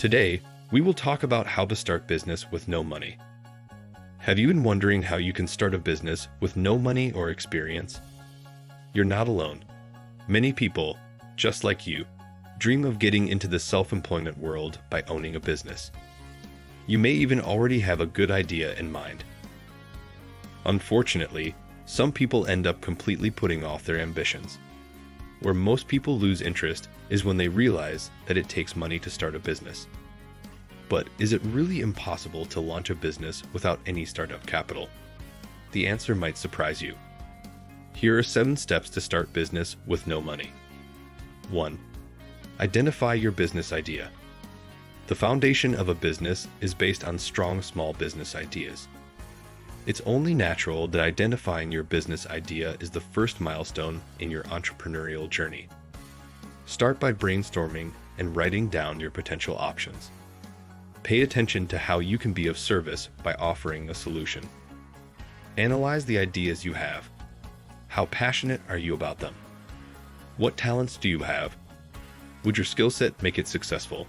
Today, we will talk about how to start business with no money. Have you been wondering how you can start a business with no money or experience? You're not alone. Many people, just like you, dream of getting into the self-employment world by owning a business. You may even already have a good idea in mind. Unfortunately, some people end up completely putting off their ambitions. Where most people lose interest is when they realize that it takes money to start a business. But is it really impossible to launch a business without any startup capital? The answer might surprise you. Here are 7 steps to start business with no money. 1. Identify your business idea. The foundation of a business is based on strong small business ideas. It's only natural that identifying your business idea is the first milestone in your entrepreneurial journey. Start by brainstorming and writing down your potential options. Pay attention to how you can be of service by offering a solution. Analyze the ideas you have. How passionate are you about them? What talents do you have? Would your skill set make it successful?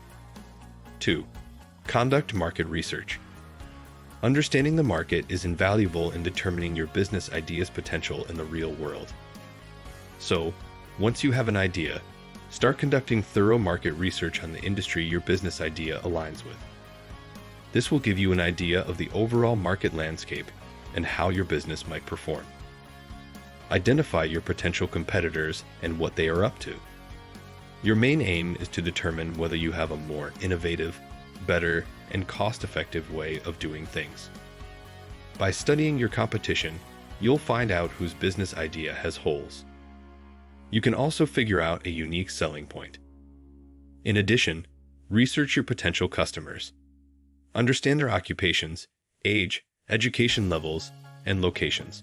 2. Conduct market research. Understanding the market is invaluable in determining your business idea's potential in the real world. So, once you have an idea, start conducting thorough market research on the industry your business idea aligns with. This will give you an idea of the overall market landscape and how your business might perform. Identify your potential competitors and what they are up to. Your main aim is to determine whether you have a more innovative, better, and cost-effective way of doing things. By studying your competition, you'll find out whose business idea has holes. You can also figure out a unique selling point. In addition, research your potential customers. Understand their occupations, age, education levels, and locations.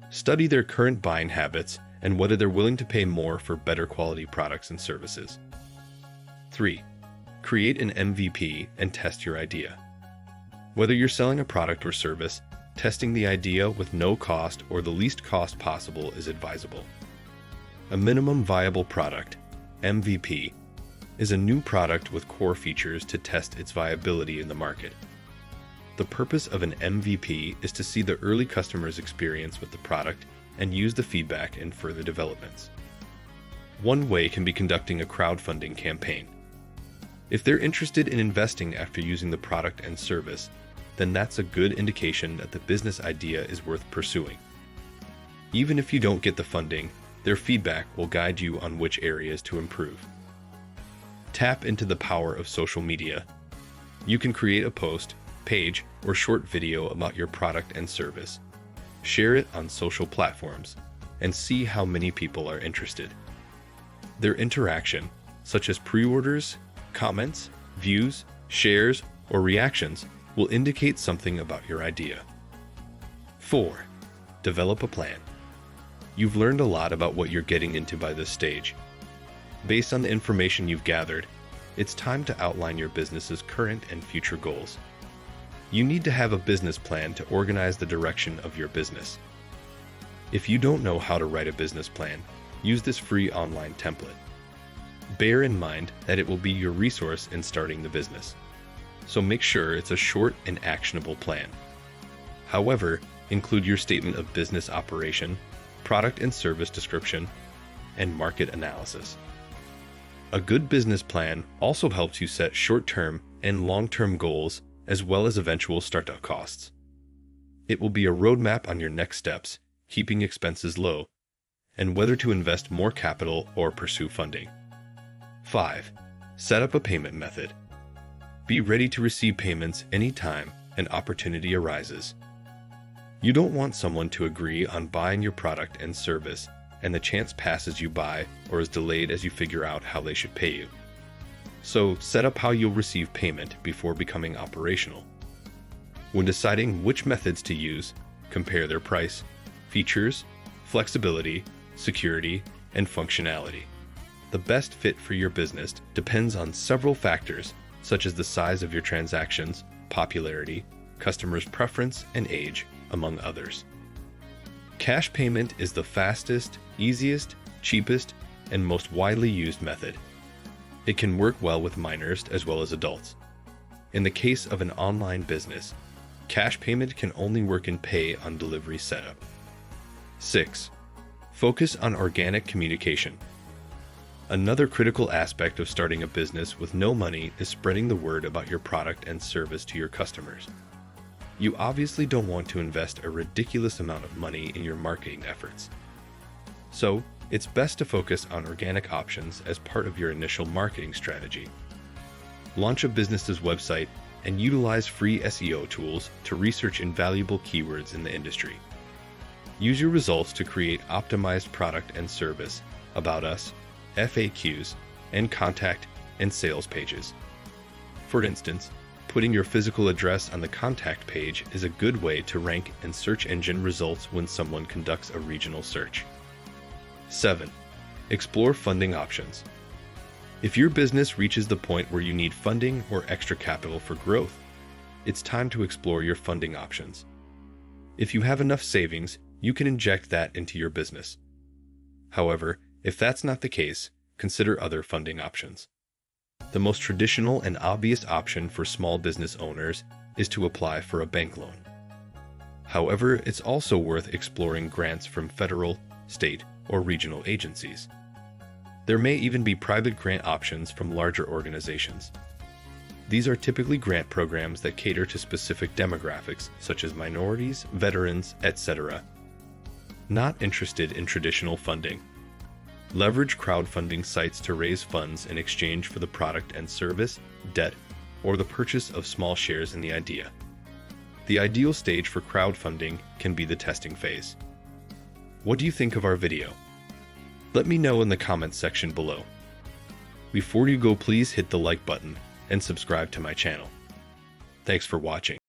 Study their current buying habits and whether they're willing to pay more for better quality products and services. 3. Create an MVP and test your idea. Whether you're selling a product or service, testing the idea with no cost or the least cost possible is advisable. A minimum viable product, MVP, is a new product with core features to test its viability in the market. The purpose of an MVP is to see the early customer's experience with the product and use the feedback in further developments. One way can be conducting a crowdfunding campaign. If they're interested in investing after using the product and service, then that's a good indication that the business idea is worth pursuing. Even if you don't get the funding, their feedback will guide you on which areas to improve. Tap into the power of social media. You can create a post, page, or short video about your product and service. Share it on social platforms and see how many people are interested. Their interaction, such as pre-orders, comments, views, shares, or reactions, will indicate something about your idea. 4. Develop a plan. You've learned a lot about what you're getting into by this stage. Based on the information you've gathered, it's time to outline your business's current and future goals. You need to have a business plan to organize the direction of your business. If you don't know how to write a business plan, use this free online template. Bear in mind that it will be your resource in starting the business, so make sure it's a short and actionable plan. However, include your statement of business operation, product and service description, and market analysis. A good business plan also helps you set short-term and long-term goals as well as eventual startup costs. It will be a roadmap on your next steps, keeping expenses low, and whether to invest more capital or pursue funding. 5. Set up a payment method. Be ready to receive payments anytime an opportunity arises. You don't want someone to agree on buying your product and service and the chance passes you by or is delayed as you figure out how they should pay you. So set up how you'll receive payment before becoming operational. When deciding which methods to use, compare their price, features, flexibility, security, and functionality. The best fit for your business depends on several factors such as the size of your transactions, popularity, customers' preference, and age, among others. Cash payment is the fastest, easiest, cheapest, and most widely used method. It can work well with minors as well as adults. In the case of an online business, cash payment can only work in pay on delivery setup. 6. Focus on organic communication. Another critical aspect of starting a business with no money is spreading the word about your product and service to your customers. You obviously don't want to invest a ridiculous amount of money in your marketing efforts. So, it's best to focus on organic options as part of your initial marketing strategy. Launch a business's website and utilize free SEO tools to research invaluable keywords in the industry. Use your results to create optimized product and service, about us, FAQs, and contact and sales pages. For instance, putting your physical address on the contact page is a good way to rank in search engine results when someone conducts a regional search. 7. Explore funding options. If your business reaches the point where you need funding or extra capital for growth, it's time to explore your funding options. If you have enough savings, you can inject that into your business. However, if that's not the case, consider other funding options. The most traditional and obvious option for small business owners is to apply for a bank loan. However, it's also worth exploring grants from federal, state, or regional agencies. There may even be private grant options from larger organizations. These are typically grant programs that cater to specific demographics such as minorities, veterans, etc. Not interested in traditional funding? Leverage crowdfunding sites to raise funds in exchange for the product and service, debt, or the purchase of small shares in the idea. The ideal stage for crowdfunding can be the testing phase. What do you think of our video? Let me know in the comments section below. Before you go, please hit the like button and subscribe to my channel. Thanks for watching.